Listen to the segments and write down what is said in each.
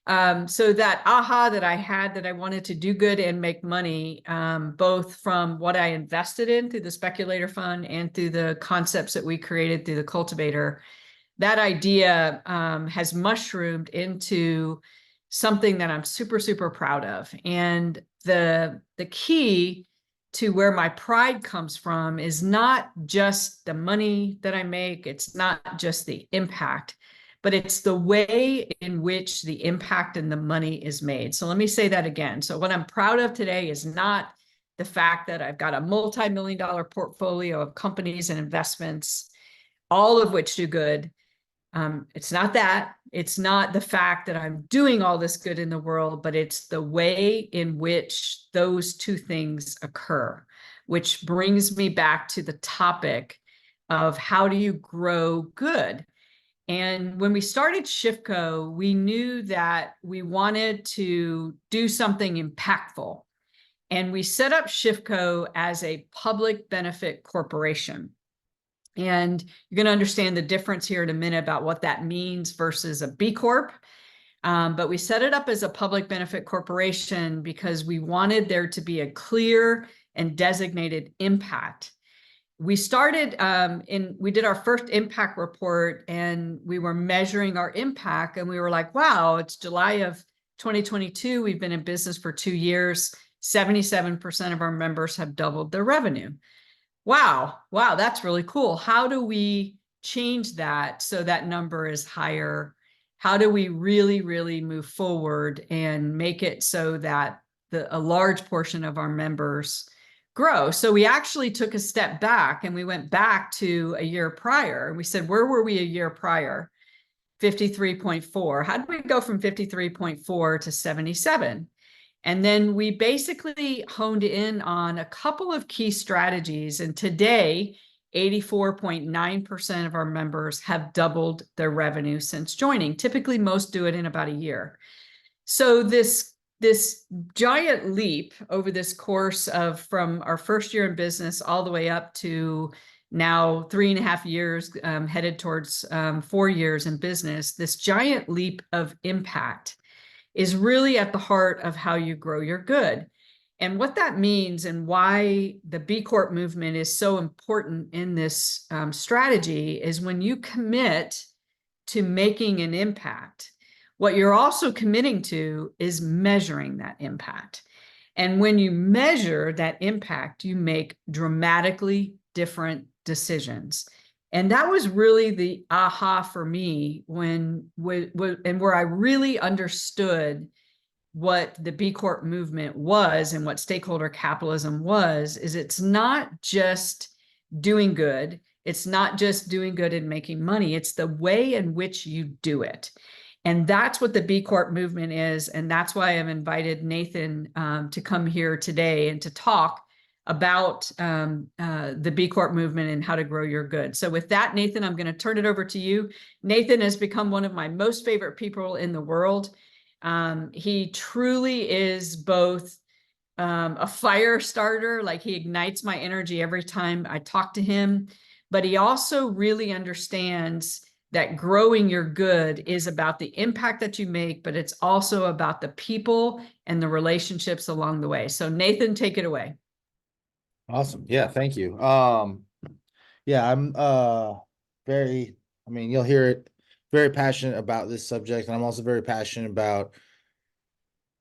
So that aha that I had that I wanted to do good and make money, both from what I invested in through the speculator fund and through the concepts that we created through the cultivator, that idea has mushroomed into something that I'm super, super proud of. And the key to where my pride comes from is not just the money that I make. It's not just the impact, but it's the way in which the impact and the money is made. So let me say that again. So what I'm proud of today is not the fact that I've got a multi-million-dollar portfolio of companies and investments, all of which do good. It's not that. It's not the fact that I'm doing all this good in the world, but it's the way in which those two things occur, which brings me back to the topic of how do you grow good? And when we started ShiftCo, we knew that we wanted to do something impactful. And we set up ShiftCo as a public benefit corporation. And you're going to understand the difference here in a minute about what that means versus a B Corp. But we set it up as a public benefit corporation because we wanted there to be a clear and designated impact. We started we did our first impact report and we were measuring our impact and we were like, wow, it's July of 2022. We've been in business for 2 years. 77% of our members have doubled their revenue. Wow, that's really cool. How do we change that so that number is higher? How do we really, really move forward and make it so that a large portion of our members grow? So we actually took a step back and we went back to a year prior. And we said, where were we a year prior? 53.4. How did we go from 53.4 to 77? And then we basically honed in on a couple of key strategies. And today, 84.9% of our members have doubled their revenue since joining. Typically, most do it in about a year. So this giant leap over this course of from our first year in business all the way up to now 3.5 years, headed towards 4 years in business, this giant leap of impact is really at the heart of how you grow your good. And what that means and why the B Corp movement is so important in this strategy is when you commit to making an impact, what you're also committing to is measuring that impact. And when you measure that impact, you make dramatically different decisions. And that was really the aha for me and where I really understood what the B Corp movement was and what stakeholder capitalism was, is it's not just doing good. It's not just doing good and making money. It's the way in which you do it. And that's what the B Corp movement is. And that's why I've invited Nathan to come here today and to talk about the B Corp movement and how to grow your good. So with that, Nathan, I'm going to turn it over to you. Nathan has become one of my most favorite people in the world. He truly is both a fire starter, like he ignites my energy every time I talk to him, but he also really understands that growing your good is about the impact that you make, but it's also about the people and the relationships along the way. So Nathan, take it away. Awesome. Yeah, thank you. Yeah, I'm very, I mean, you'll hear it, very passionate about this subject. And I'm also very passionate about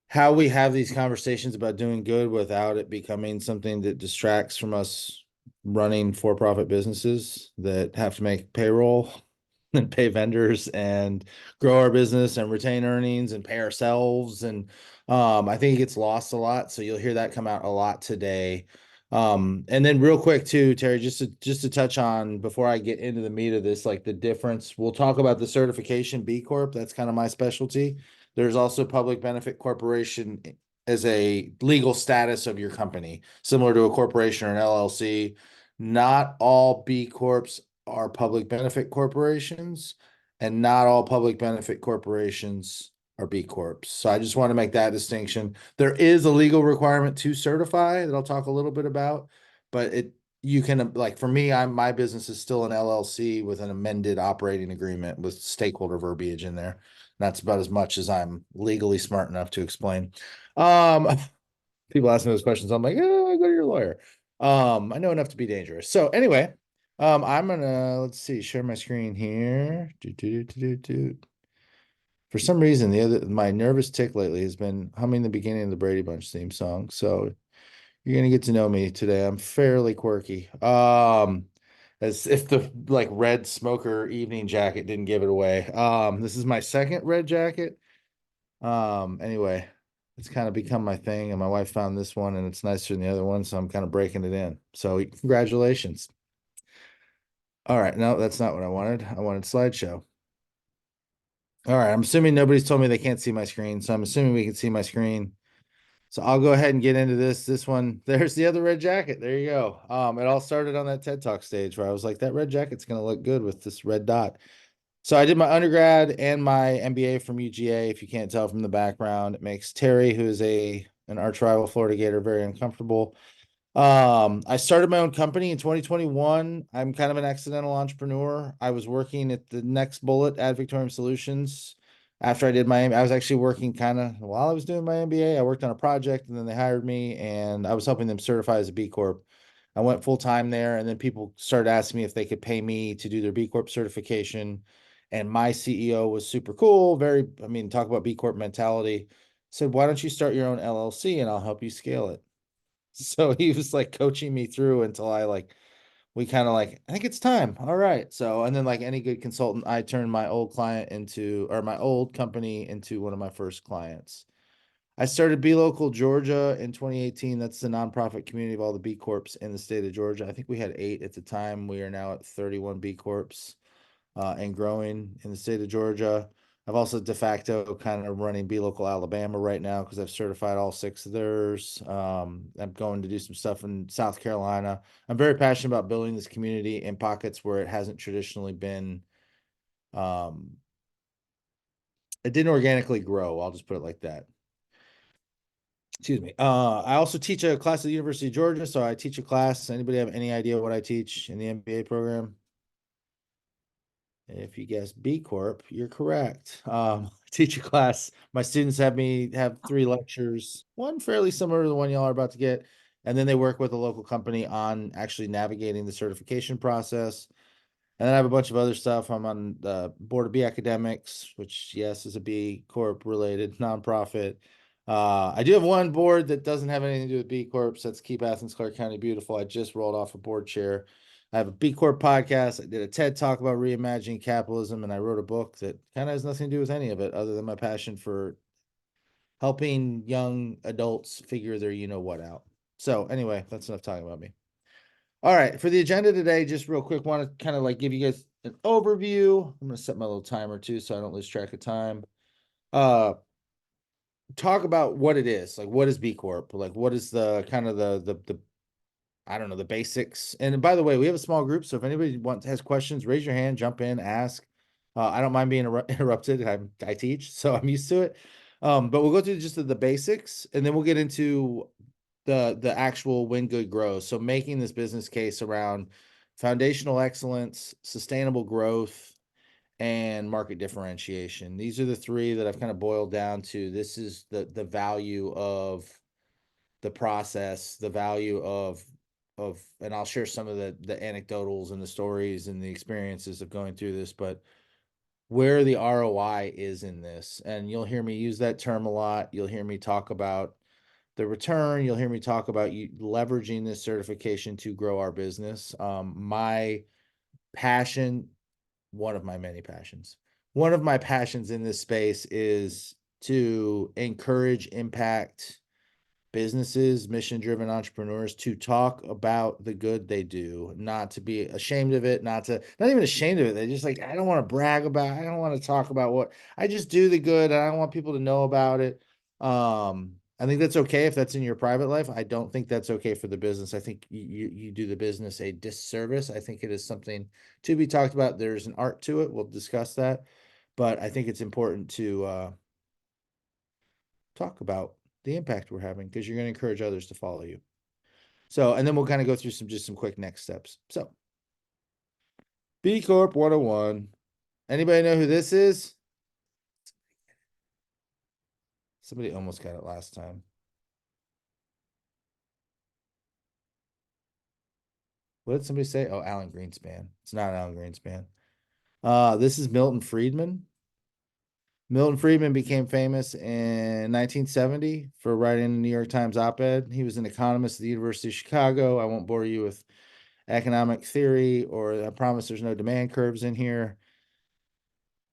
how we have these conversations about doing good without it becoming something that distracts from us running for-profit businesses that have to make payroll and pay vendors and grow our business and retain earnings and pay ourselves. And I think it gets lost a lot. So you'll hear that come out a lot today. And then real quick too, Terri, just to touch on before I get into the meat of this, like the difference, we'll talk about the certification B Corp. That's kind of my specialty. There's also public benefit corporation as a legal status of your company, similar to a corporation or an LLC. Not all B Corps are public benefit corporations, and not all public benefit corporations are B Corps. So I just want to make that distinction. There is a legal requirement to certify that I'll talk a little bit about, but you can, like for me, my business is still an LLC with an amended operating agreement with stakeholder verbiage in there. That's about as much as I'm legally smart enough to explain. Um, people ask me those questions. I'm like, go to your lawyer. I know enough to be dangerous. So anyway, I'm gonna let's see, share my screen here. For some reason, my nervous tick lately has been humming the beginning of the Brady Bunch theme song. So you're gonna get to know me today. I'm fairly quirky. As if the like red smoker evening jacket didn't give it away. This is my second red jacket. Anyway, it's kind of become my thing, and my wife found this one, and it's nicer than the other one, so I'm kind of breaking it in. So congratulations. All right, no, that's not what I wanted. I wanted slideshow. All right, I'm assuming nobody's told me they can't see my screen, so I'm assuming we can see my screen. So I'll go ahead and get into this. This one, there's the other red jacket. There you go. It all started on that TED Talk stage where I was like, that red jacket's gonna look good with this red dot. So I did my undergrad and my MBA from UGA. If you can't tell from the background, it makes Terry, who is an arch rival Florida Gator, very uncomfortable. I started my own company in 2021. I'm kind of an accidental entrepreneur. I was working at the next bullet at Victorium Solutions. After I was actually working kind of while I was doing my MBA. I worked on a project and then they hired me and I was helping them certify as a B Corp. I went full time there and then people started asking me if they could pay me to do their B Corp certification. And my CEO was super cool. Talk about B Corp mentality. Said, why don't you start your own LLC and I'll help you scale it? So he was like coaching me through until we kind of like, I think it's time. All right. So, and then like any good consultant, I turned my old my old company into one of my first clients. I started Be Local Georgia in 2018. That's the nonprofit community of all the B Corps in the state of Georgia. I think we had 8 at the time. We are now at 31 B Corps and growing in the state of Georgia. I've also de facto kind of running Be Local Alabama right now because I've certified all 6 of theirs. I'm going to do some stuff in South Carolina. I'm very passionate about building this community in pockets where it hasn't traditionally been. It didn't organically grow. I'll just put it like that. Excuse me. I also teach a class at the University of Georgia, so I teach a class. Anybody have any idea what I teach in the MBA program? If you guess B Corp, you're correct. Teach a class. My students have me have 3 lectures, one fairly similar to the one y'all are about to get. And then they work with a local company on actually navigating the certification process. And then I have a bunch of other stuff. I'm on the board of B Academics, which, yes, is a B Corp related nonprofit. I do have one board that doesn't have anything to do with B Corps. That's Keep Athens, Clark County Beautiful. I just rolled off a board chair. I have a B Corp podcast. I did a TED talk about reimagining capitalism, and I wrote a book that kind of has nothing to do with any of it other than my passion for helping young adults figure their what out. So anyway, that's enough talking about me. All right, for the agenda today, just real quick, want to kind of like give you guys an overview. I'm going to set my little timer too, so I don't lose track of time. Talk about what it is, like what is B Corp, like what is the kind of the I don't know, the basics. And by the way, we have a small group, so if anybody has questions, raise your hand, jump in, ask. I don't mind being interrupted. I teach, so I'm used to it. But we'll go through just the basics, and then we'll get into the actual Win Good Grow. So making this business case around foundational excellence, sustainable growth, and market differentiation. These are the 3 that I've kind of boiled down to. This is the value of the process, the value of and I'll share some of the anecdotals and the stories and the experiences of going through this, but where the ROI is in this. And you'll hear me use that term a lot. You'll hear me talk about the return. You'll hear me talk about leveraging this certification to grow our business. My passion, one of my many passions, one of my passions in this space is to encourage impact businesses, mission-driven entrepreneurs to talk about the good they do, not to be ashamed of it, not even ashamed of it. They just like, I don't want to brag about, I don't want to talk about what I just do the good. And I don't want people to know about it. I think that's okay if that's in your private life. I don't think that's okay for the business. I think you do the business a disservice. I think it is something to be talked about. There's an art to it. We'll discuss that, but I think it's important to talk about the impact we're having because you're going to encourage others to follow you. So, and then we'll kind of go through some quick next steps. So, B Corp 101. Anybody know who this is? Somebody almost got it last time. What did somebody say? Oh, Alan Greenspan. It's not Alan Greenspan. This is Milton Friedman. Milton Friedman became famous in 1970 for writing a New York Times op-ed. He was an economist at the University of Chicago. I won't bore you with economic theory, or I promise there's no demand curves in here.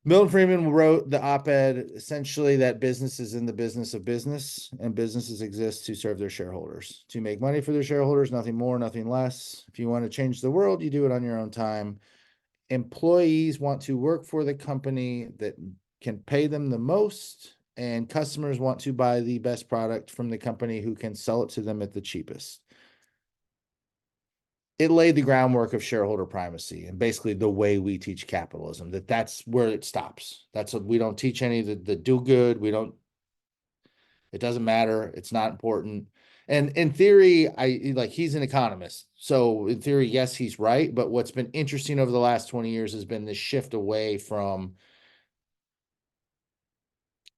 Milton Friedman wrote the op-ed essentially that business is in the business of business, and businesses exist to serve their shareholders, to make money for their shareholders, nothing more, nothing less. If you want to change the world, you do it on your own time. Employees want to work for the company that can pay them the most, and customers want to buy the best product from the company who can sell it to them at the cheapest. It laid the groundwork of shareholder primacy and basically the way we teach capitalism, that's where it stops. That's what we don't teach any of the do good. We don't, it doesn't matter. It's not important. And in theory, he's an economist. So in theory, yes, he's right. But what's been interesting over the last 20 years has been this shift away from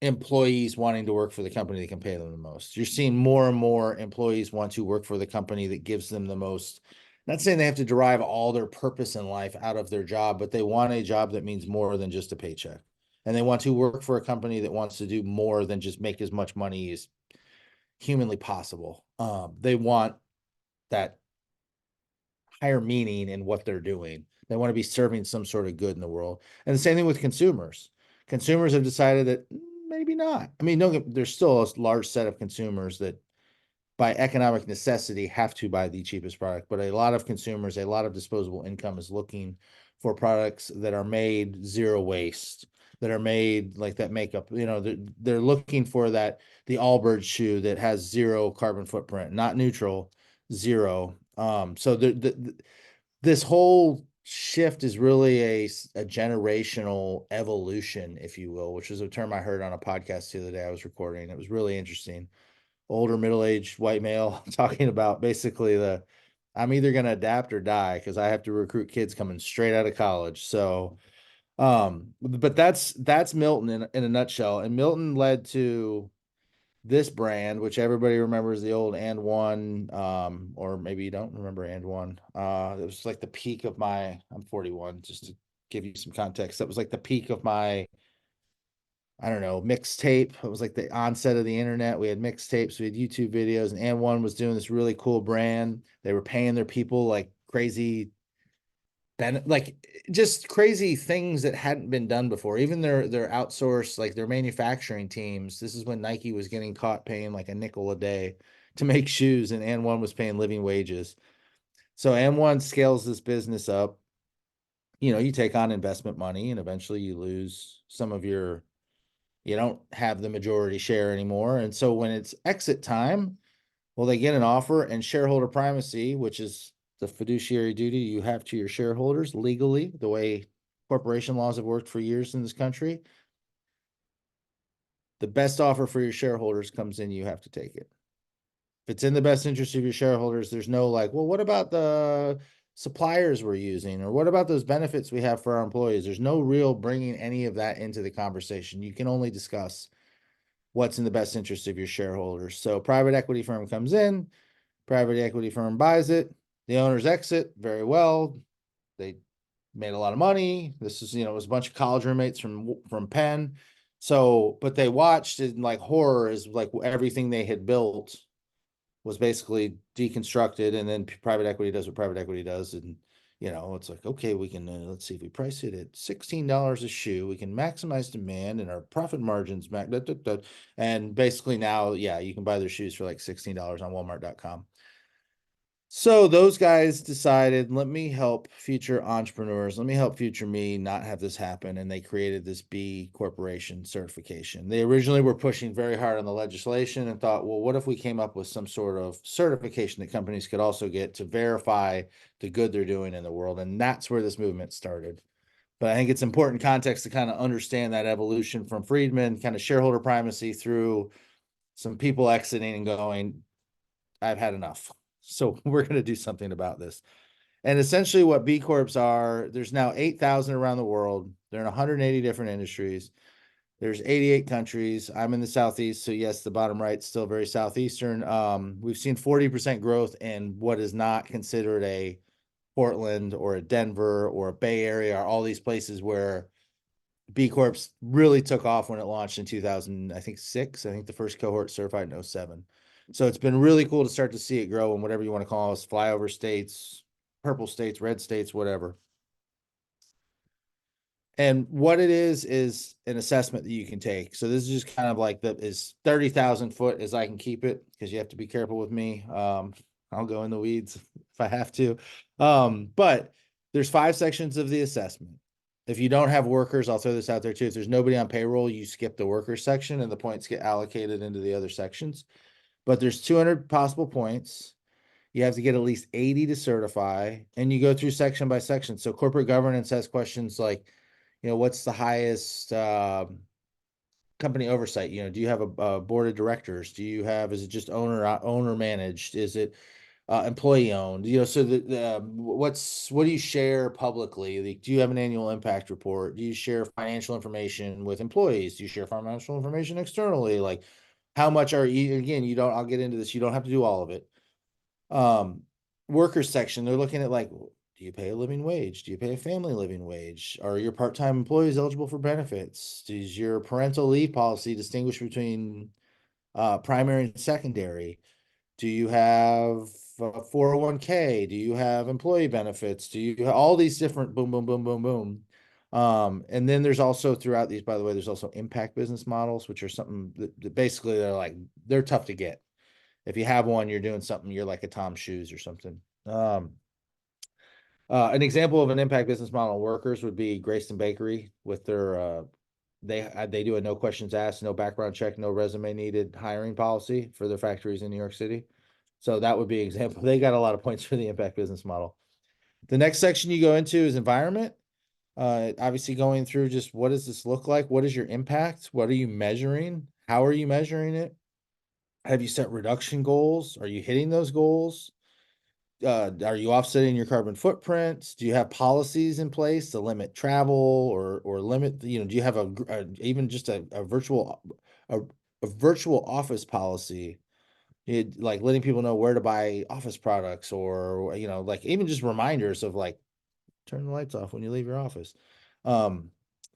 employees wanting to work for the company that can pay them the most. You're seeing more and more employees want to work for the company that gives them the most. Not saying they have to derive all their purpose in life out of their job, but they want a job that means more than just a paycheck. And they want to work for a company that wants to do more than just make as much money as humanly possible. They want that higher meaning in what they're doing. They want to be serving some sort of good in the world. And the same thing with consumers. Consumers have decided that maybe not. I mean, there's still a large set of consumers that by economic necessity have to buy the cheapest product, but a lot of consumers, a lot of disposable income is looking for products that are made zero waste, that are made like that makeup, they're looking for that, the Allbirds shoe that has zero carbon footprint, not neutral, zero. So this whole shift is really a generational evolution, if you will, which is a term I heard on a podcast the other day I was recording. It was really interesting. Older, middle-aged white male talking about basically I'm either going to adapt or die because I have to recruit kids coming straight out of college. So, but that's Milton in a nutshell. And Milton led to this brand, which everybody remembers, the old and one, or maybe you don't remember and one. It was like the peak of I'm 41, just to give you some context. That was like the peak of my, I don't know, mixtape. It was like the onset of the internet. We had mixtapes, we had YouTube videos, and one was doing this really cool brand. They were paying their people like crazy, like just crazy things that hadn't been done before. Even their outsourced, like their manufacturing teams. This is when Nike was getting caught paying like a nickel a day to make shoes, and And1 was paying living wages. So And1 scales this business up. You take on investment money, and eventually you lose some of you don't have the majority share anymore. And so when it's exit time, well, they get an offer, and shareholder primacy, which is the fiduciary duty you have to your shareholders legally, the way corporation laws have worked for years in this country. The best offer for your shareholders comes in, you have to take it. If it's in the best interest of your shareholders, there's no like, well, what about the suppliers we're using? Or what about those benefits we have for our employees? There's no real bringing any of that into the conversation. You can only discuss what's in the best interest of your shareholders. So private equity firm comes in, private equity firm buys it, the owners exit very well. They made a lot of money. This is, it was a bunch of college roommates from Penn. So, but they watched it like horror as like everything they had built was basically deconstructed, and then private equity does what private equity does. And, it's like, okay, we can, let's see if we price it at $16 a shoe, we can maximize demand and our profit margins. And basically now, yeah, you can buy their shoes for like $16 on Walmart.com. So those guys decided, let me help future entrepreneurs, let me help future me not have this happen. And they created this B Corporation certification. They originally were pushing very hard on the legislation and thought, well, what if we came up with some sort of certification that companies could also get to verify the good they're doing in the world? And that's where this movement started. But I think it's important context to kind of understand that evolution from Friedman, kind of shareholder primacy, through some people exiting and going, I've had enough. So we're going to do something about this. And essentially what B Corps are, there's now 8,000 around the world. They're in 180 different industries. There's 88 countries. I'm in the Southeast, so yes, the bottom right still very Southeastern. We've seen 40% growth in what is not considered a Portland or a Denver or a Bay Area, or all these places where B Corps really took off when it launched in 2000, I think 6. I think the first cohort certified in 07. So it's been really cool to start to see it grow in whatever you want to call us, flyover states, purple states, red states, whatever. And what it is an assessment that you can take. So this is just kind of like the is 30,000 foot as I can keep it, because you have to be careful with me. I'll go in the weeds if I have to. But there's 5 sections of the assessment. If you don't have workers, I'll throw this out there too. If there's nobody on payroll, you skip the workers section and the points get allocated into the other sections. But there's 200 possible points. You have to get at least 80 to certify, and you go through section by section. So corporate governance has questions like, what's the highest company oversight? Do you have a board of directors? Is it just owner managed? Is it employee owned? So what do you share publicly? Like, do you have an annual impact report? Do you share financial information with employees? Do you share financial information externally? Like, how much are you, again, I'll get into this. You don't have to do all of it. Workers section, they're looking at like, do you pay a living wage? Do you pay a family living wage? Are your part-time employees eligible for benefits? Does your parental leave policy distinguish between primary and secondary? Do you have 401k? Do you have employee benefits? Do you have all these different boom, boom, boom, boom, boom? And then there's also throughout these, by the way, there's also impact business models, which are something that basically they're tough to get. If you have one, you're doing something, you're like a Tom Shoes or something. An example of an impact business model on workers would be Grayston Bakery with their they do a no questions asked, no background check, no resume needed hiring policy for their factories in New York City. So that would be an example. They got a lot of points for the impact business model. The next section you go into is environment. Obviously going through just what does this look like? What is your impact? What are you measuring? How are you measuring it? Have you set reduction goals? Are you hitting those goals? Are you offsetting your carbon footprint? Do you have policies in place to limit travel or limit, do you have even just a virtual office policy, like letting people know where to buy office products, or like even just reminders of like turn the lights off when you leave your office. So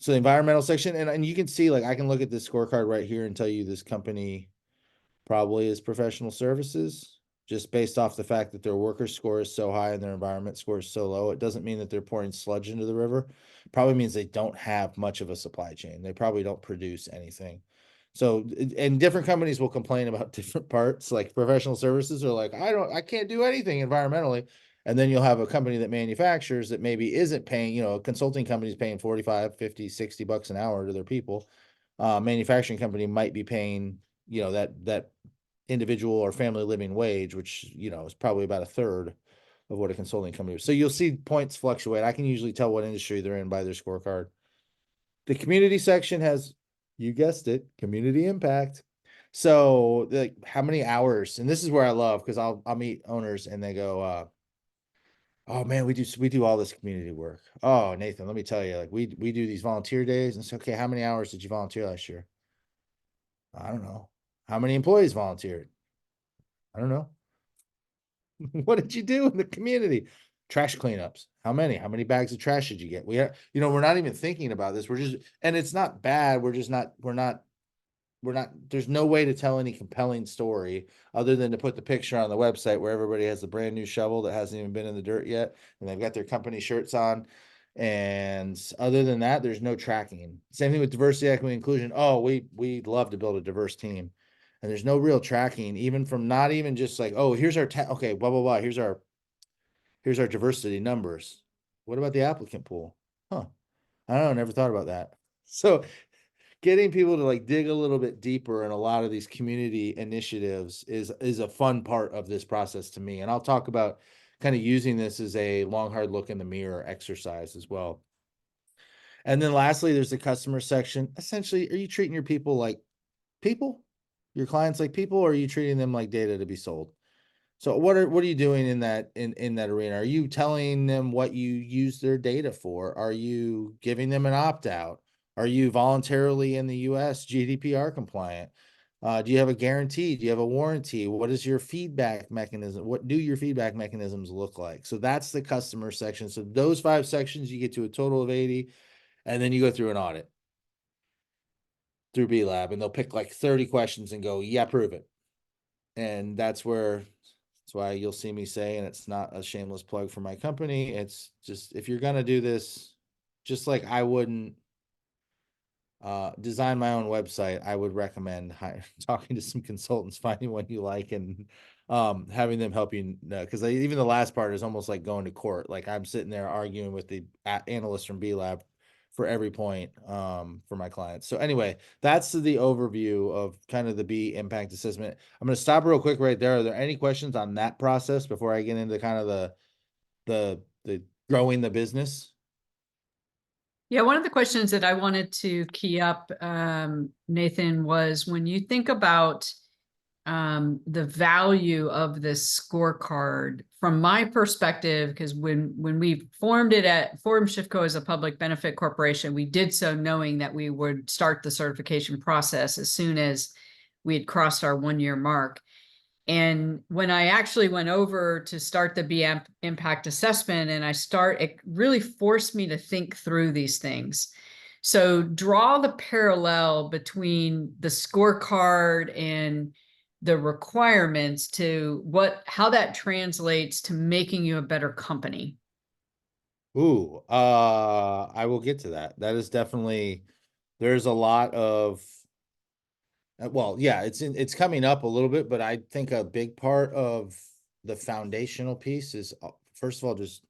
the environmental section, and you can see, like, I can look at this scorecard right here and tell you this company probably is professional services, just based off the fact that their worker score is so high and their environment score is so low. It doesn't mean that they're pouring sludge into the river. It probably means they don't have much of a supply chain. They probably don't produce anything. So, and different companies will complain about different parts. Like professional services are like, I can't do anything environmentally. And then you'll have a company that manufactures that maybe isn't paying, a consulting company is paying 45, 50, 60 bucks an hour to their people. Manufacturing company might be paying, that individual or family living wage, which, is probably about a third of what a consulting company is. So you'll see points fluctuate. I can usually tell what industry they're in by their scorecard. The community section has, you guessed it, community impact. So like how many hours, and this is where I love, because I'll meet owners and they go, oh man, we do all this community work. Oh, Nathan, let me tell you, like we do these volunteer days. And it's okay, how many hours did you volunteer last year? I don't know. How many employees volunteered? I don't know. What did you do in the community? Trash cleanups. How many? How many bags of trash did you get? We have, we're not even thinking about this. We're just, and it's not bad. There's no way to tell any compelling story other than to put the picture on the website where everybody has a brand new shovel that hasn't even been in the dirt yet. And they've got their company shirts on. And other than that, there's no tracking. Same thing with diversity, equity, inclusion. Oh, we'd love to build a diverse team. And there's no real tracking, even from not even just like, oh, here's our okay, blah, blah, blah. Here's our diversity numbers. What about the applicant pool? Huh. I don't know, never thought about that. So getting people to like dig a little bit deeper in a lot of these community initiatives is a fun part of this process to me. And I'll talk about kind of using this as a long, hard look in the mirror exercise as well. And then lastly, there's the customer section. Essentially, are you treating your people like people, your clients like people, or are you treating them like data to be sold? So what are you doing in that arena? Are you telling them what you use their data for? Are you giving them an opt-out? Are you voluntarily in the US GDPR compliant? Do you have a guarantee? Do you have a warranty? What is your feedback mechanism? What do your feedback mechanisms look like? So that's the customer section. So those 5 sections, you get to a total of 80, and then you go through an audit through B Lab, and they'll pick like 30 questions and go, yeah, prove it. And that's why you'll see me say, and it's not a shameless plug for my company. It's just, if you're going to do this, just like I wouldn't design my own website, I would recommend talking to some consultants, finding one you like, and having them help you, because even the last part is almost like going to court. Like I'm sitting there arguing with the analyst from B Lab for every point for my clients. So anyway, that's the overview of kind of the B impact assessment. I'm going to stop real quick right there. Are there any questions on that process before I get into kind of the growing the business? Yeah, one of the questions that I wanted to key up, Nathan, was when you think about the value of this scorecard from my perspective, because when we formed Shifco as a public benefit corporation, we did so knowing that we would start the certification process as soon as we had crossed our 1-year mark. And when I actually went over to start the B impact assessment, and it really forced me to think through these things. So draw the parallel between the scorecard and the requirements to how that translates to making you a better company. Ooh, I will get to that. That is definitely, there's a lot of, well, yeah, it's coming up a little bit, but I think a big part of the foundational piece is, first of all, just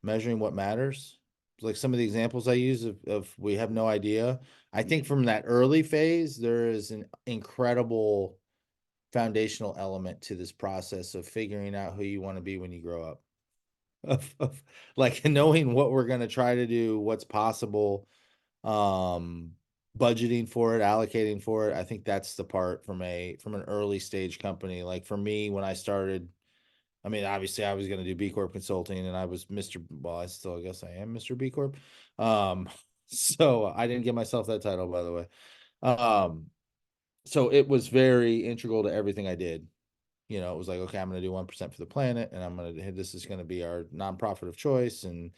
measuring what matters. Like some of the examples I use of we have no idea. I think from that early phase, there is an incredible foundational element to this process of figuring out who you want to be when you grow up. Of like knowing what we're going to try to do, what's possible, budgeting for it, allocating for it. I think that's the part from an early stage company. Like for me, when I started, I mean, obviously I was going to do B Corp consulting, and I was Mr. Well, I guess I am Mr. B Corp. So I didn't give myself that title, by the way. So it was very integral to everything I did. You know, it was like, okay, I'm going to do 1% for the planet, and this is going to be our nonprofit of choice, and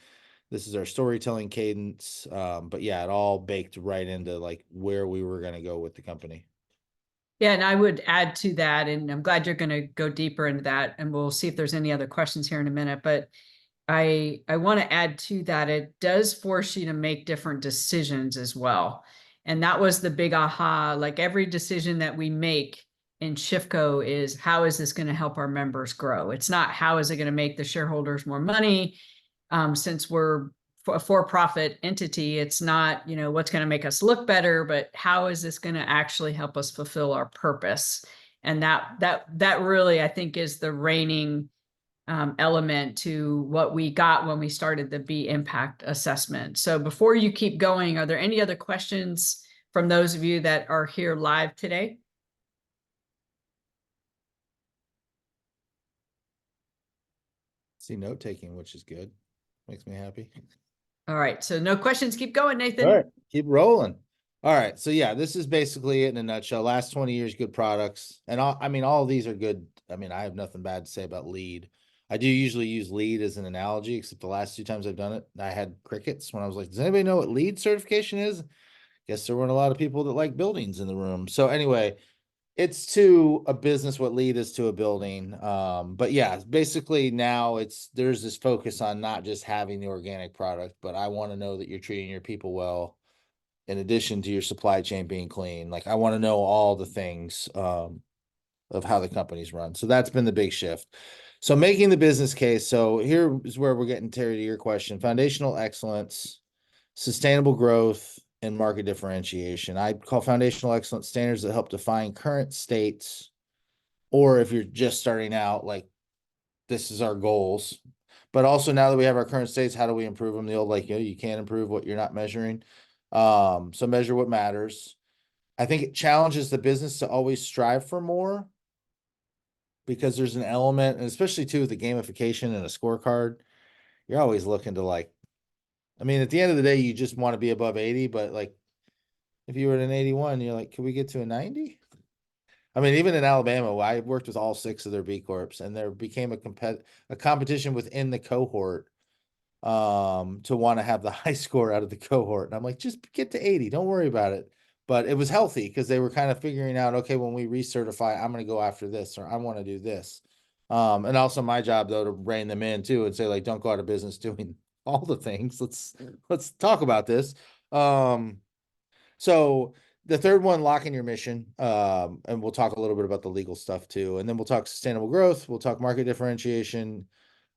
this is our storytelling cadence. But yeah, it all baked right into like where we were going to go with the company. Yeah, and I would add to that, and I'm glad you're going to go deeper into that, and we'll see if there's any other questions here in a minute. But I want to add to that, it does force you to make different decisions as well. And that was the big aha. Like every decision that we make in Shifco is, how is this going to help our members grow? It's not, how is it going to make the shareholders more money? Since we're a for-profit entity, it's not, what's going to make us look better, but how is this going to actually help us fulfill our purpose? And that really, I think, is the reigning element to what we got when we started the B impact assessment. So before you keep going, are there any other questions from those of you that are here live today? See note taking, which is good. Makes me happy. All right. So no questions. Keep going, Nathan. All right, keep rolling. All right. So yeah, this is basically it in a nutshell. Last 20 years, good products. And all of these are good. I mean, I have nothing bad to say about lead. I do usually use lead as an analogy, except the last 2 times I've done it, I had crickets when I was like, does anybody know what lead certification is? Guess there weren't a lot of people that like buildings in the room. So anyway, it's to a business what lead is to a building. But yeah, basically now there's this focus on not just having the organic product, but I want to know that you're treating your people well, in addition to your supply chain being clean. Like I want to know all the things of how the company's run. So that's been the big shift. So making the business case. So here is where we're getting, Terry, to your question: foundational excellence, sustainable growth, and market differentiation. I call foundational excellence standards that help define current states, or if you're just starting out, like this is our goals. But also now that we have our current states, how do we improve them? The old, like, you can't improve what you're not measuring. So measure what matters. I think it challenges the business to always strive for more, because there's an element, and especially too with the gamification and a scorecard, you're always looking to like I mean, at the end of the day, you just want to be above 80, but like if you were at an 81, you're like, can we get to a 90? I mean, even in Alabama, I worked with all 6 of their B Corps, and there became a competition within the cohort to want to have the high score out of the cohort. And I'm like, just get to 80, don't worry about it. But it was healthy because they were kind of figuring out, okay, when we recertify, I'm going to go after this, or I want to do this. And also my job though to rein them in too and say, like, don't go out of business doing all the things. Let's talk about this. So the third one, locking your mission. And we'll talk a little bit about the legal stuff too. And then we'll talk sustainable growth. We'll talk market differentiation,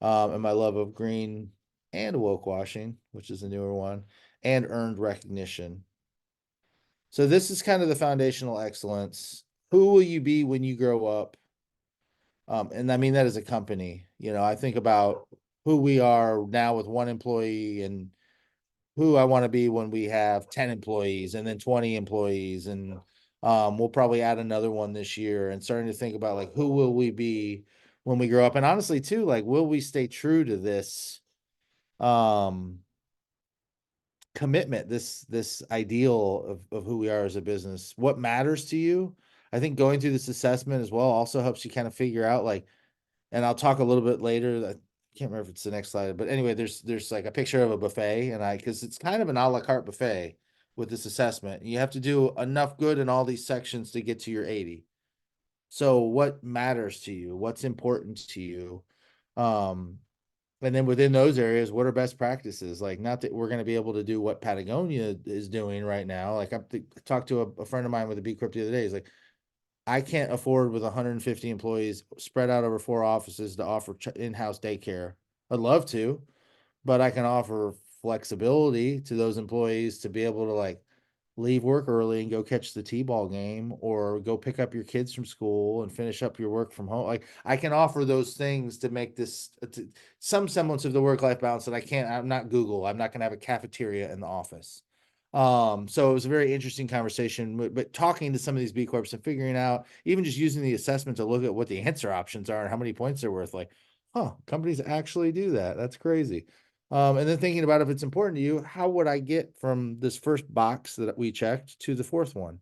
and my love of green and woke washing, which is the newer one, and earned recognition. So this is kind of the foundational excellence. Who will you be when you grow up? And I mean that as a company. I think about who we are now with 1 employee and who I want to be when we have 10 employees and then 20 employees. And we'll probably add another one this year, and starting to think about like, who will we be when we grow up? And honestly too, like, will we stay true to this um commitment, this ideal of who we are as a business? What matters to you? I think going through this assessment as well also helps you kind of figure out, like, and I'll talk a little bit later. I can't remember if it's the next slide, but anyway, there's like a picture of a buffet, and because it's kind of an a la carte buffet with this assessment. You have to do enough good in all these sections to get to your 80. So what matters to you? What's important to you? Um, and then within those areas, what are best practices? Like, not that we're going to be able to do what Patagonia is doing right now. Like, I talked to a friend of mine with a B Corp the other day. He's like, I can't afford with 150 employees spread out over 4 offices to offer in-house daycare. I'd love to, but I can offer flexibility to those employees to be able to, like, leave work early and go catch the T-ball game, or go pick up your kids from school and finish up your work from home. Like, I can offer those things to make this some semblance of the work-life balance that I'm not Google. I'm not going to have a cafeteria in the office. So it was a very interesting conversation, but talking to some of these B Corps and figuring out, even just using the assessment to look at what the answer options are and how many points they're worth, like, companies actually do that. That's crazy. And then thinking about, if it's important to you, how would I get from this first box that we checked to the 4th one?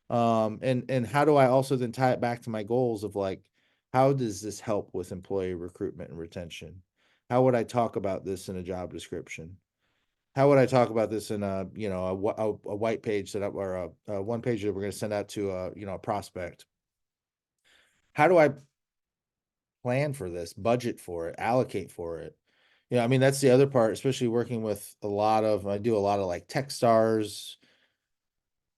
And how do I also then tie it back to my goals of, like, how does this help with employee recruitment and retention? How would I talk about this in a job description? How would I talk about this in a white page or a one page that we're going to send out to a prospect? How do I plan for this, budget for it, allocate for it? I mean, that's the other part, especially working with I do a lot of like tech stars,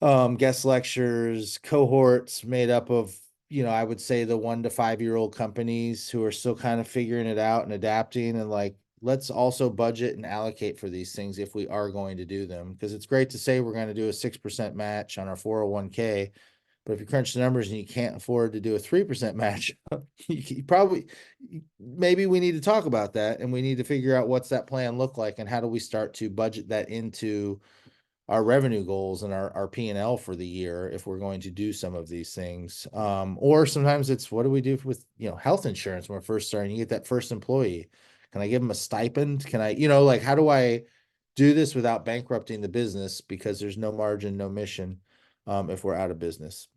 guest lectures, cohorts made up of, I would say the 1 to 5-year-old companies who are still kind of figuring it out and adapting, and like, let's also budget and allocate for these things if we are going to do them. Because it's great to say we're going to do a 6% match on our 401k, but if you crunch the numbers and you can't afford to do a 3% match, maybe we need to talk about that, and we need to figure out what's that plan look like, and how do we start to budget that into our revenue goals and our P&L for the year if we're going to do some of these things. Or sometimes it's, what do we do with, health insurance when we're first starting? You get that first employee. Can I give them a stipend? Can I, like, how do I do this without bankrupting the business, because there's no margin, no mission, if we're out of business?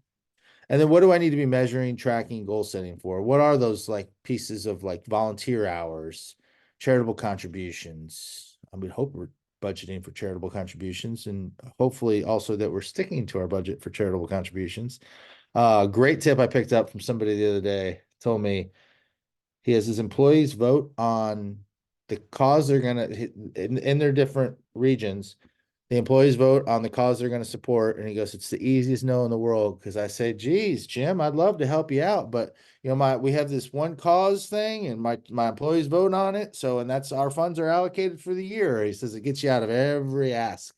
And then what do I need to be measuring, tracking, goal setting for? What are those like pieces of like volunteer hours, charitable contributions? I would hope we're budgeting for charitable contributions, and hopefully also that we're sticking to our budget for charitable contributions. Great tip I picked up from somebody the other day. Told me he has his employees vote on the cause they're going to, in their different regions. The employees vote on the cause they're going to support. And he goes, it's the easiest no in the world. Cause I say, geez, Jim, I'd love to help you out, but we have this one cause thing, and my employees vote on it. So, and that's, our funds are allocated for the year. He says, it gets you out of every ask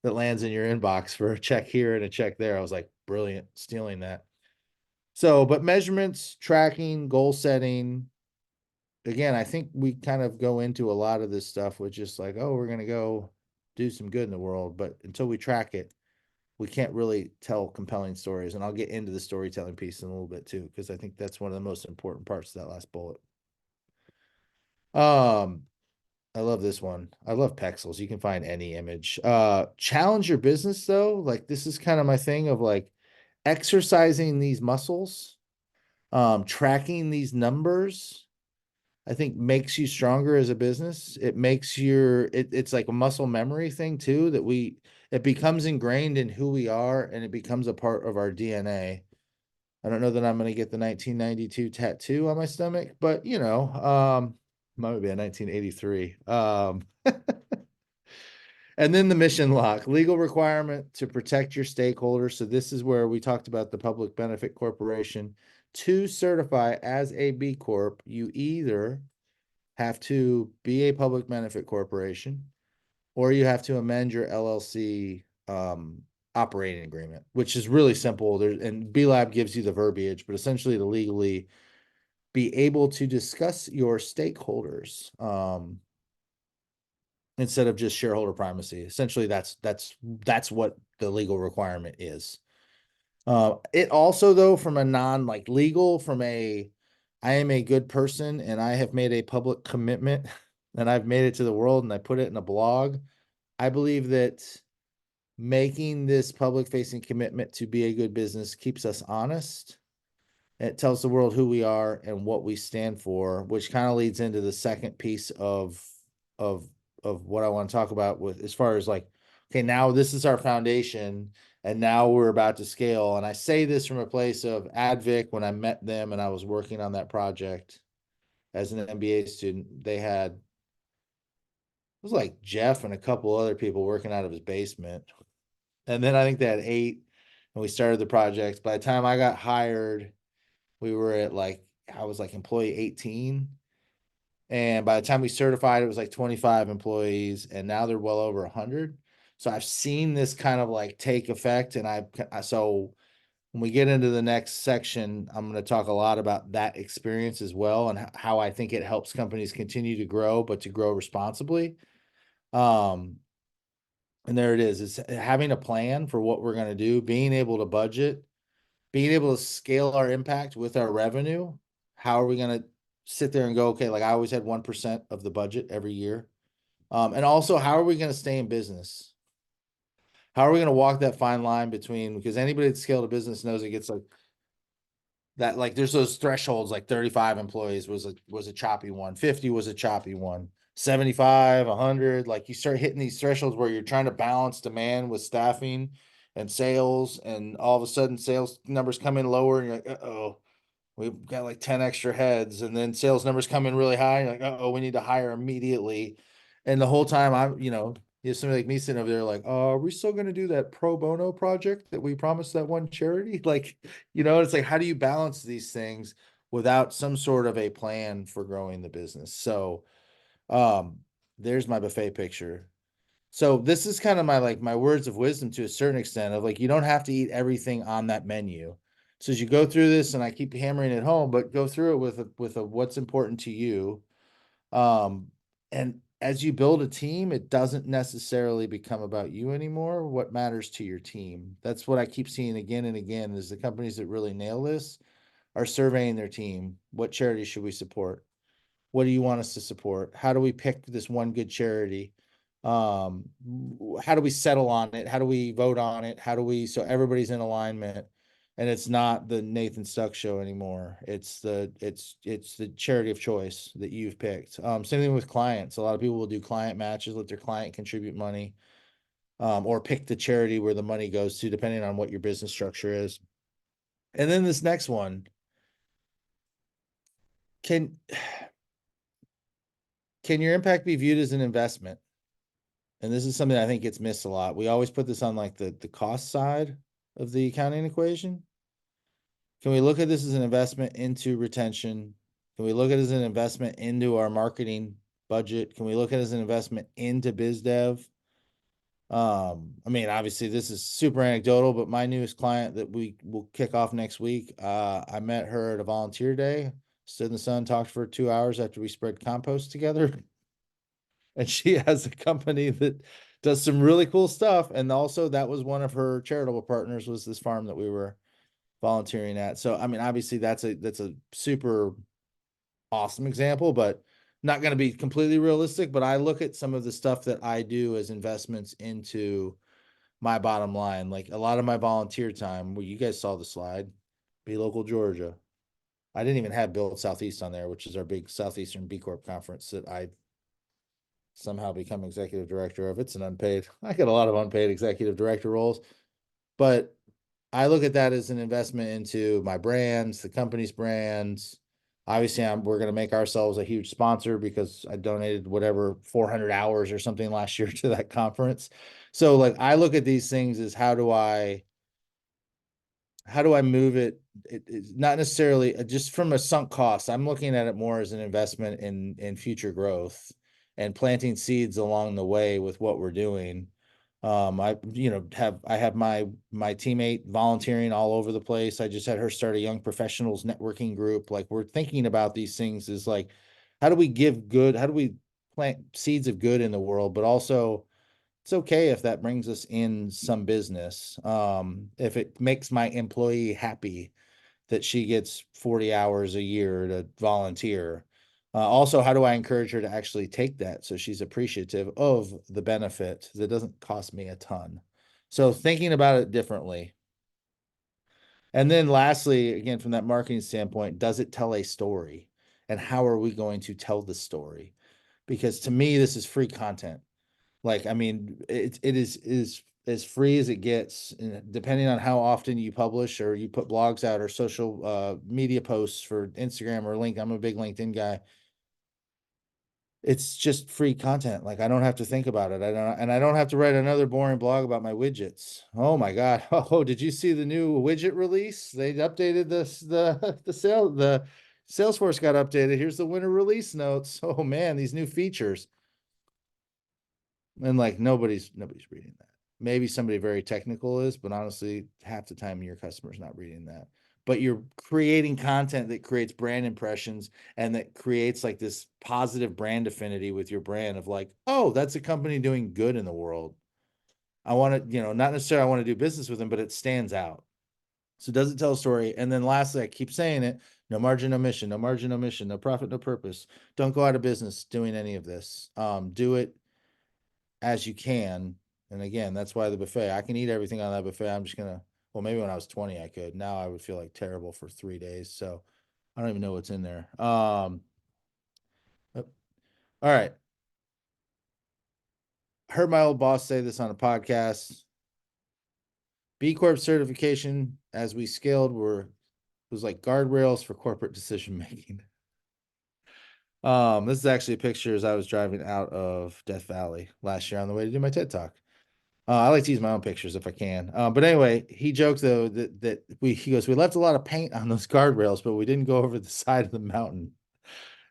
that lands in your inbox for a check here and a check there. I was like, brilliant, stealing that. So, but measurements, tracking, goal setting, again, I think we kind of go into a lot of this stuff with just like, oh, we're going to go do some good in the world. But until we track it, we can't really tell compelling stories. And I'll get into the storytelling piece in a little bit too, because I think that's one of the most important parts of that last bullet. I love this one. I love pexels. You can find any image. Challenge your business though. Like this is kind of my thing of like exercising these muscles, tracking these numbers, I think makes you stronger as a business. It makes it's like a muscle memory thing too, that it becomes ingrained in who we are and it becomes a part of our DNA. I don't know that I'm going to get the 1992 tattoo on my stomach, but might be a 1983. And then the mission lock, legal requirement to protect your stakeholders. So this is where we talked about the public benefit corporation. To certify as a B Corp, you either have to be a public benefit corporation or you have to amend your LLC operating agreement, which is really simple. And B Lab gives you the verbiage, but essentially to legally be able to discuss your stakeholders instead of just shareholder primacy. Essentially, that's what the legal requirement is. It also, though, from a non like legal, I am a good person and I have made a public commitment and I've made it to the world and I put it in a blog. I believe that making this public facing commitment to be a good business keeps us honest. It tells the world who we are and what we stand for, which kind of leads into the second piece of of what I want to talk about with as far as like, okay, now this is our foundation and now we're about to scale. And I say this from a place of Advic. When I met them and I was working on that project as an MBA student, it was like Jeff and a couple other people working out of his basement. And then I think they had 8 and we started the project. By the time I got hired, we were at I was like employee 18. And by the time we certified, it was like 25 employees, and now they're well over 100. So I've seen this kind of like take effect. And so when we get into the next section, I'm going to talk a lot about that experience as well and how I think it helps companies continue to grow, but to grow responsibly. And there it is. It's having a plan for what we're going to do, being able to budget, being able to scale our impact with our revenue. How are we going to sit there and go, okay, like I always had 1% of the budget every year. And also, how are we going to stay in business? How are we going to walk that fine line between, because anybody that's scaled a business knows it gets like that, like there's those thresholds, like 35 employees was a choppy one, 50 was a choppy one, 75, 100, like you start hitting these thresholds where you're trying to balance demand with staffing and sales, and all of a sudden sales numbers come in lower and you're like, uh-oh, we've got like 10 extra heads, and then sales numbers come in really high. You're like, oh, we need to hire immediately. And the whole time you have somebody like me sitting over there like, oh, are we still going to do that pro bono project that we promised that one charity? Like, it's like, how do you balance these things without some sort of a plan for growing the business? So, there's my buffet picture. So this is kind of my words of wisdom to a certain extent of like, you don't have to eat everything on that menu. So as you go through this, and I keep hammering it home, but go through it with a what's important to you. And as you build a team, it doesn't necessarily become about you anymore. What matters to your team? That's what I keep seeing again and again is the companies that really nail this are surveying their team. What charity should we support? What do you want us to support? How do we pick this one good charity? How do we settle on it? How do we vote on it? So everybody's in alignment, and it's not the Nathan Stuck show anymore. It's the charity of choice that you've picked. Same thing with clients. A lot of people will do client matches, let their client contribute money, or pick the charity where the money goes to, depending on what your business structure is. And then this next one, can your impact be viewed as an investment? And this is something I think gets missed a lot. We always put this on like the cost side of the accounting equation. Can we look at this as an investment into retention? Can we look at it as an investment into our marketing budget? Can we look at it as an investment into biz dev? I mean, obviously this is super anecdotal, but my newest client that we will kick off next week, I met her at a volunteer day, stood in the sun, talked for 2 hours after we spread compost together. And she has a company that does some really cool stuff. And also that was one of her charitable partners, was this farm that we were volunteering at. So, I mean, obviously that's a super awesome example, but not going to be completely realistic, but I look at some of the stuff that I do as investments into my bottom line. Like a lot of my volunteer time, where you guys saw the slide, Be Local Georgia. I didn't even have Build Southeast on there, which is our big Southeastern B Corp conference that I somehow become executive director of. It's an unpaid, I got a lot of unpaid executive director roles, but I look at that as an investment into my brands, the company's brands. Obviously, we're going to make ourselves a huge sponsor because I donated whatever 400 hours or something last year to that conference. So like I look at these things as how do I move it? It's not necessarily just from a sunk cost. I'm looking at it more as an investment in future growth and planting seeds along the way with what we're doing. I have my teammate volunteering all over the place. I just had her start a young professionals networking group. Like we're thinking about these things is like, how do we plant seeds of good in the world, but also it's okay if that brings us in some business. If it makes my employee happy that she gets 40 hours a year to volunteer. Also, how do I encourage her to actually take that so she's appreciative of the benefit that doesn't cost me a ton? So thinking about it differently. And then lastly, again, from that marketing standpoint, does it tell a story? And how are we going to tell the story? Because to me, this is free content. Like, I mean, it is as free as it gets, depending on how often you publish or you put blogs out or social media posts for Instagram or LinkedIn. I'm a big LinkedIn guy. It's just free content. Like I don't have to think about it. I don't have to write another boring blog about my widgets. Oh my God. Oh, did you see the new widget release? They updated the Salesforce got updated. Here's the winter release notes. Oh man, these new features. And like nobody's reading that. Maybe somebody very technical is, but honestly, half the time your customer's not reading that. But you're creating content that creates brand impressions and that creates like this positive brand affinity with your brand of like, oh, that's a company doing good in the world. I want to, not necessarily I want to do business with them, but it stands out. So does it tell a story? And then lastly, I keep saying it, no margin, no mission, no margin, no mission, no profit, no purpose. Don't go out of business doing any of this. Do it as you can. And again, that's why the buffet, I can eat everything on that buffet. I'm just gonna, well, maybe when I was 20, I could. Now I would feel like terrible for 3 days. So I don't even know what's in there. All right. Heard my old boss say this on a podcast. B Corp certification as we scaled was like guardrails for corporate decision making. This is actually a picture as I was driving out of Death Valley last year on the way to do my TED Talk. I like to use my own pictures if I can. But anyway, he joked though that he goes, we left a lot of paint on those guardrails, but we didn't go over the side of the mountain.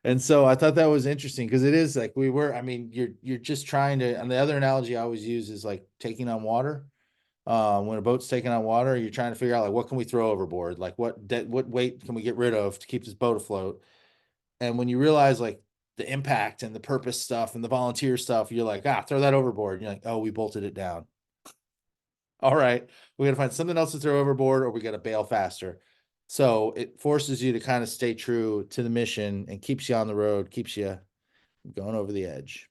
And so I thought that was interesting because it is like I mean, you're just trying to, and the other analogy I always use is like taking on water. When a boat's taking on water, you're trying to figure out like what can we throw overboard? Like what weight can we get rid of to keep this boat afloat? And when you realize like the impact and the purpose stuff and the volunteer stuff, you're like, throw that overboard. And you're like, oh, we bolted it down. All right, we got to find something else to throw overboard or we got to bail faster. So it forces you to kind of stay true to the mission and keeps you on the road, keeps you going over the edge.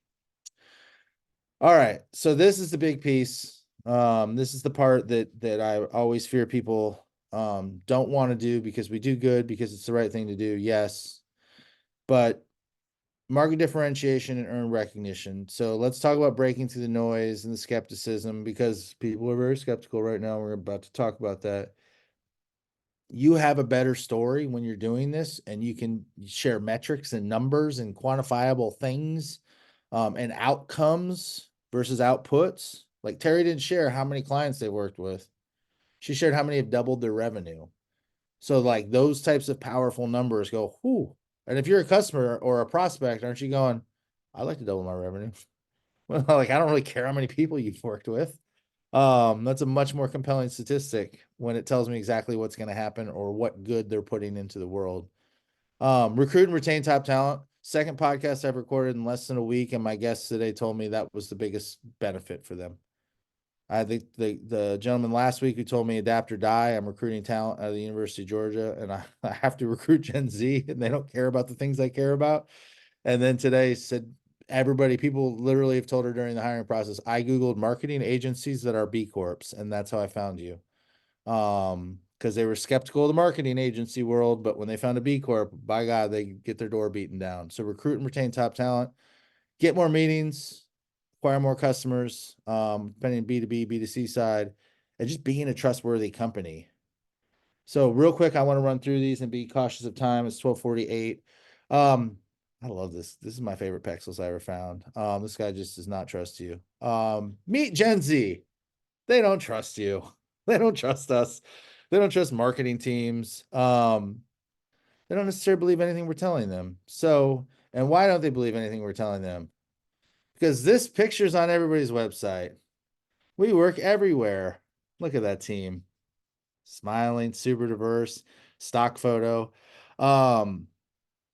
All right, so this is the big piece. This is the part that I always fear people don't want to do because we do good because it's the right thing to do. Yes, but market differentiation and earned recognition. So let's talk about breaking through the noise and the skepticism because people are very skeptical right now. We're about to talk about that. You have a better story when you're doing this and you can share metrics and numbers and quantifiable things and outcomes versus outputs. Like Terri didn't share how many clients they worked with. She shared how many have doubled their revenue. So like those types of powerful numbers go, whoo. And if you're a customer or a prospect, aren't you going, I'd like to double my revenue? Well, like I don't really care how many people you've worked with. That's a much more compelling statistic when it tells me exactly what's going to happen or what good they're putting into the world. Recruit and retain top talent. Second podcast I've recorded in less than a week, and my guests today told me that was the biggest benefit for them. I think the gentleman last week who told me adapt or die, I'm recruiting talent out of the University of Georgia, and I have to recruit Gen Z, and they don't care about the things I care about. And then today said people literally have told her during the hiring process, I Googled marketing agencies that are B Corps, and that's how I found you. Because they were skeptical of the marketing agency world, but when they found a B Corp, by God, they get their door beaten down. So recruit and retain top talent, get more meetings, acquire more customers, depending on B2B, B2C side, and just being a trustworthy company. So real quick, I want to run through these and be cautious of time. It's 12:48. I love this. This is my favorite Pexels I ever found. This guy just does not trust you. Meet Gen Z. They don't trust you. They don't trust us. They don't trust marketing teams. They don't necessarily believe anything we're telling them. So, and why don't they believe anything we're telling them? Because this picture's on everybody's website. We work everywhere. Look at that team. Smiling, super diverse, stock photo.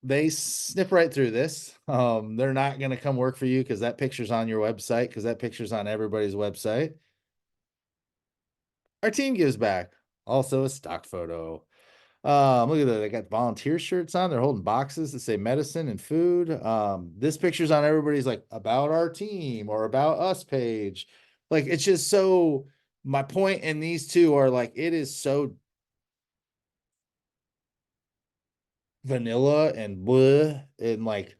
They snip right through this. They're not going to come work for you because that picture's on your website, because that picture's on everybody's website. Our team gives back. Also a stock photo. Look at that. They got volunteer shirts on. They're holding boxes that say medicine and food. This picture's on everybody's like about our team or about us page. Like, it's just so, my point in these two are like, it is so vanilla and bleh, and like,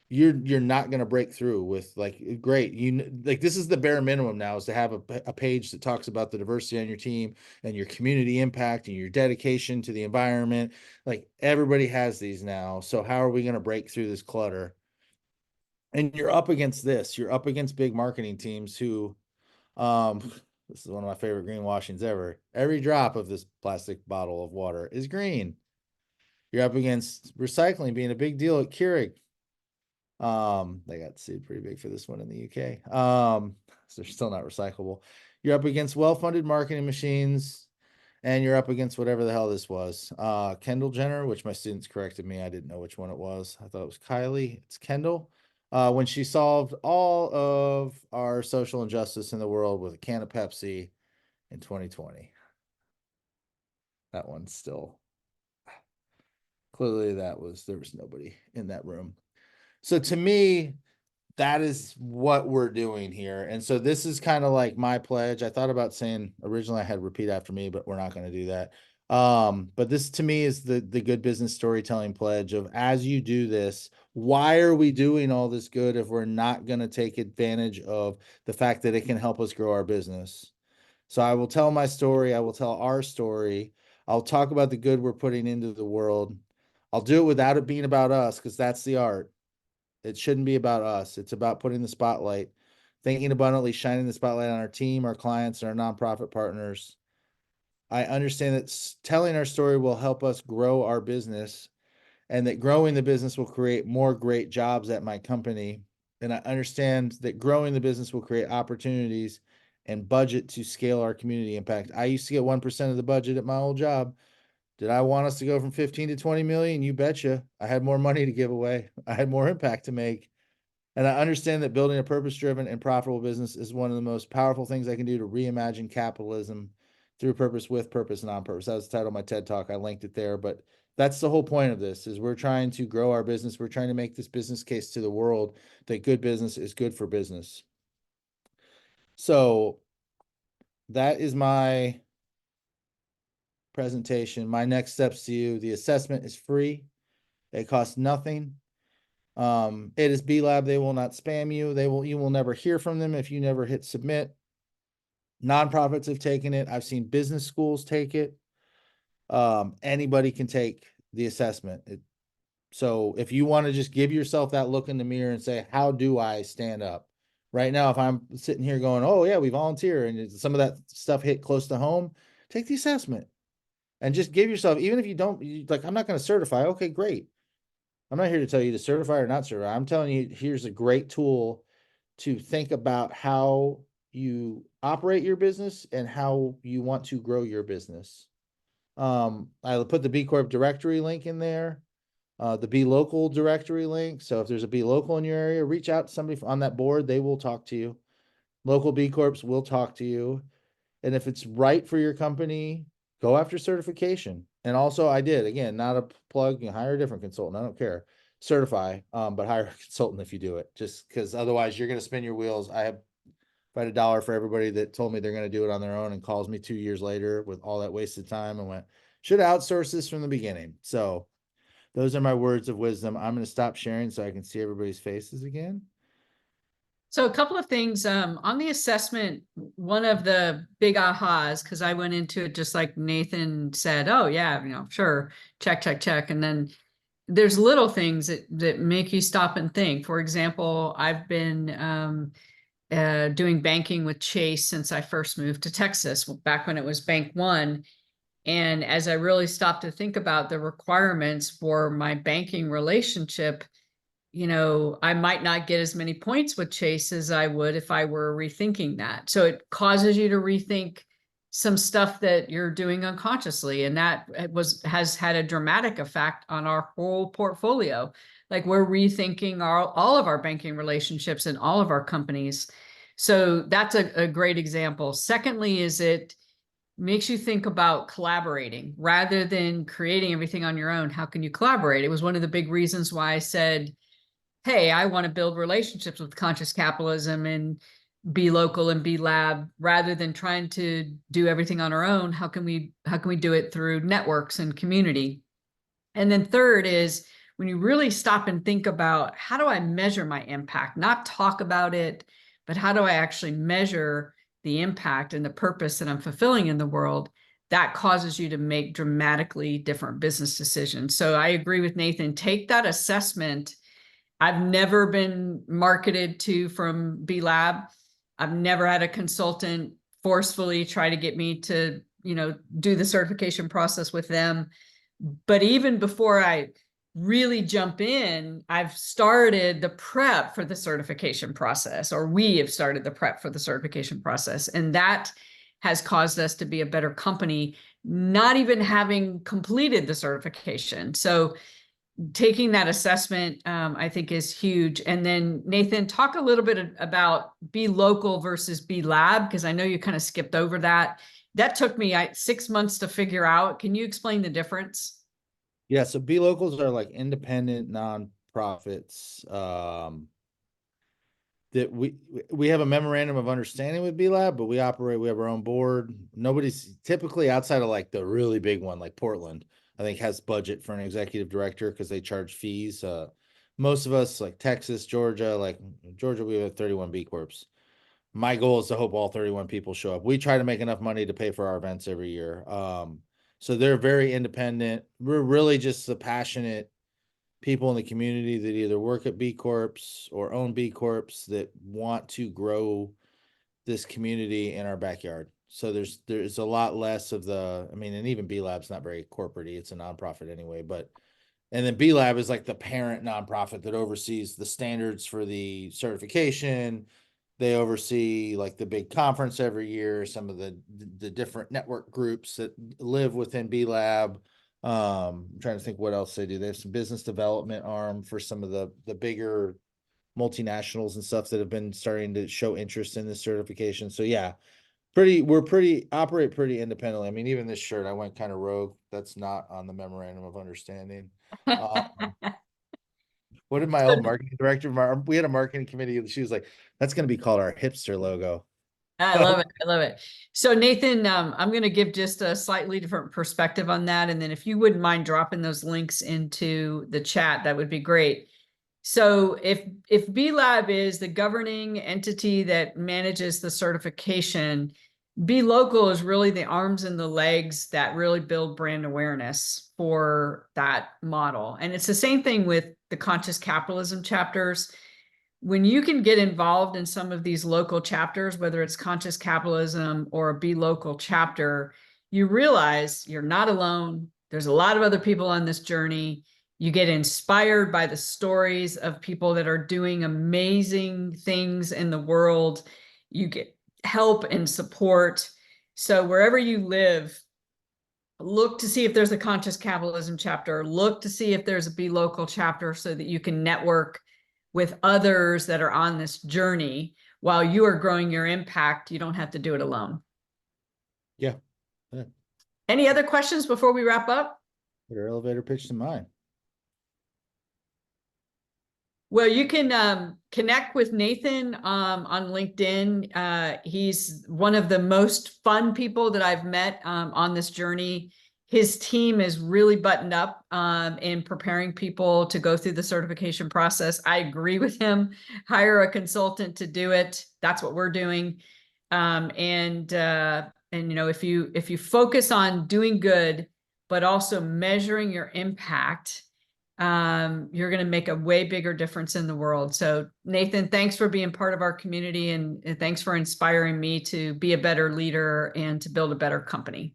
you're not going to break through with like, great, like, this is the bare minimum now, is to have a page that talks about the diversity on your team and your community impact and your dedication to the environment. Like, everybody has these now, so how are we going to break through this clutter? And you're up against big marketing teams who, um this is one of my favorite greenwashings ever. Every drop of this plastic bottle of water is green. You're up against recycling being a big deal at Keurig. They got sued pretty big for this one in the UK. So they're still not recyclable. You're up against well-funded marketing machines, and you're up against whatever the hell this was. Kendall Jenner, which my students corrected me. I didn't know which one it was. I thought it was Kylie. It's Kendall. When she solved all of our social injustice in the world with a can of Pepsi in 2020. That one's still, clearly there was nobody in that room. So to me, that is what we're doing here. And so this is kind of like my pledge. I thought about saying originally I had repeat after me, but we're not going to do that. But this to me is the good business storytelling pledge of, as you do this, why are we doing all this good if we're not going to take advantage of the fact that it can help us grow our business? So I will tell my story. I will tell our story. I'll talk about the good we're putting into the world. I'll do it without it being about us, because that's the art. It shouldn't be about us. It's about putting the spotlight, thinking abundantly, shining the spotlight on our team, our clients, and our nonprofit partners. I understand that telling our story will help us grow our business, and that growing the business will create more great jobs at my company. And I understand that growing the business will create opportunities and budget to scale our community impact. I used to get 1% of the budget at my old job. Did I want us to go from 15 to 20 million? You betcha. I had more money to give away. I had more impact to make. And I understand that building a purpose-driven and profitable business is one of the most powerful things I can do to reimagine capitalism through purpose, with purpose, and on purpose. That was the title of my TED Talk. I linked it there, but that's the whole point of this, is we're trying to grow our business. We're trying to make this business case to the world that good business is good for business. So that is my presentation. My next steps to you: the assessment is free. It costs nothing. It is B Lab. They will not spam you. You will never hear from them if you never hit submit. Nonprofits have taken it. I've seen business schools take it. Anybody can take the assessment. So if you want to just give yourself that look in the mirror and say, how do I stand up? Right now, if I'm sitting here going, oh yeah, we volunteer, and some of that stuff hit close to home, take the assessment and just give yourself, even if you don't, like, I'm not going to certify. Okay, great. I'm not here to tell you to certify or not certify. I'm telling you, here's a great tool to think about how you operate your business and how you want to grow your business. I'll put the B Corp directory link in there, the Be Local directory link. So if there's a Be Local in your area, reach out to somebody on that board. They will talk to you. Local B Corps will talk to you. And if it's right for your company, go after certification. And also, I did, again, not a plug, you hire a different consultant. I don't care. certify, but hire a consultant if you do it, just because otherwise you're going to spin your wheels. If I had $1 for everybody that told me they're going to do it on their own and calls me 2 years later with all that wasted time and went, should outsource this from the beginning. So those are my words of wisdom. I'm going to stop sharing so I can see everybody's faces again. So a couple of things on the assessment, one of the big ahas, because I went into it just like Nathan said, oh yeah, sure, check, check, check. And then there's little things that make you stop and think. For example, I've been doing banking with Chase since I first moved to Texas, back when it was Bank One. And as I really stopped to think about the requirements for my banking relationship, I might not get as many points with Chase as I would if I were rethinking that. So it causes you to rethink some stuff that you're doing unconsciously. And that has had a dramatic effect on our whole portfolio. Like we're rethinking all of our banking relationships in all of our companies. So that's a great example. Secondly, is it makes you think about collaborating rather than creating everything on your own. How can you collaborate? It was one of the big reasons why I said, hey, I want to build relationships with conscious capitalism and be local and be lab rather than trying to do everything on our own. How can we do it through networks and community? And then third is when you really stop and think about how do I measure my impact, not talk about it, but how do I actually measure the impact and the purpose that I'm fulfilling in the world, that causes you to make dramatically different business decisions. So I agree with Nathan, take that assessment. I've never been marketed to from B Lab. I've never had a consultant forcefully try to get me to, do the certification process with them. But even before I really jump in, I've started the prep for the certification process, or we have started the prep for the certification process. And that has caused us to be a better company, not even having completed the certification. So taking that assessment, I think is huge. And then Nathan, talk a little bit about be local versus be lab, because I know you kind of skipped over that. That took me 6 months to figure out. Can you explain the difference? Yeah, so B locals are like independent nonprofits. That we have a memorandum of understanding with B Lab, but we have our own board. Nobody's typically outside of like the really big one, like Portland, I think has budget for an executive director because they charge fees. Most of us, like Texas, Georgia, we have 31 B Corps. My goal is to hope all 31 people show up. We try to make enough money to pay for our events every year. So they're very independent. We're really just the passionate people in the community that either work at B Corps or own B Corps that want to grow this community in our backyard. So there's a lot less of and even B Lab's not very corporate-y. It's a nonprofit anyway, and then B Lab is like the parent nonprofit that oversees the standards for the certification. They oversee like the big conference every year, some of the different network groups that live within B Lab. I'm trying to think what else they do. They have some business development arm for some of the bigger multinationals and stuff that have been starting to show interest in this certification. So yeah, operate pretty independently. I mean, even this shirt, I went kind of rogue. That's not on the memorandum of understanding. What did my old marketing director, we had a marketing committee, she was like, that's going to be called our hipster logo. I love it. I love it. So Nathan, I'm going to give just a slightly different perspective on that. And then if you wouldn't mind dropping those links into the chat, that would be great. So if B Lab is the governing entity that manages the certification, Be Local is really the arms and the legs that really build brand awareness for that model. And it's the same thing with the conscious capitalism chapters. When you can get involved in some of these local chapters, whether it's conscious capitalism or a Be Local chapter, you realize you're not alone. There's a lot of other people on this journey. You get inspired by the stories of people that are doing amazing things in the world. You get help and support. So wherever you live, look to see if there's a conscious capitalism chapter, look to see if there's a Be Local chapter so that you can network with others that are on this journey while you are growing your impact. You don't have to do it alone. Yeah. Any other questions before we wrap up? Put our elevator pitch to mine. Well, you can connect with Nathan on LinkedIn. He's one of the most fun people that I've met on this journey. His team is really buttoned up in preparing people to go through the certification process. I agree with him. Hire a consultant to do it. That's what we're doing. And you know, if you focus on doing good, but also measuring your impact, you're going to make a way bigger difference in the world. So Nathan, thanks for being part of our community, and thanks for inspiring me to be a better leader and to build a better company.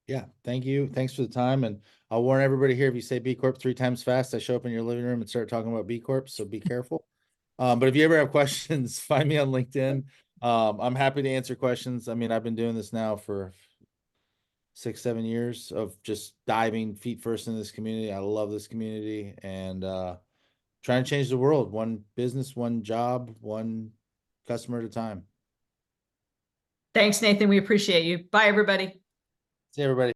Yeah, thank you. Thanks for the time. And I'll warn everybody here, if you say B Corp 3 times fast, I show up in your living room and start talking about B Corp. So be careful. But if you ever have questions, find me on LinkedIn. I'm happy to answer questions. I mean, I've been doing this now for 6, 7 years of just diving feet first in this community. I love this community, and trying to change the world, one business, one job, one customer at a time. Thanks, Nathan. We appreciate you. Bye, everybody. See everybody.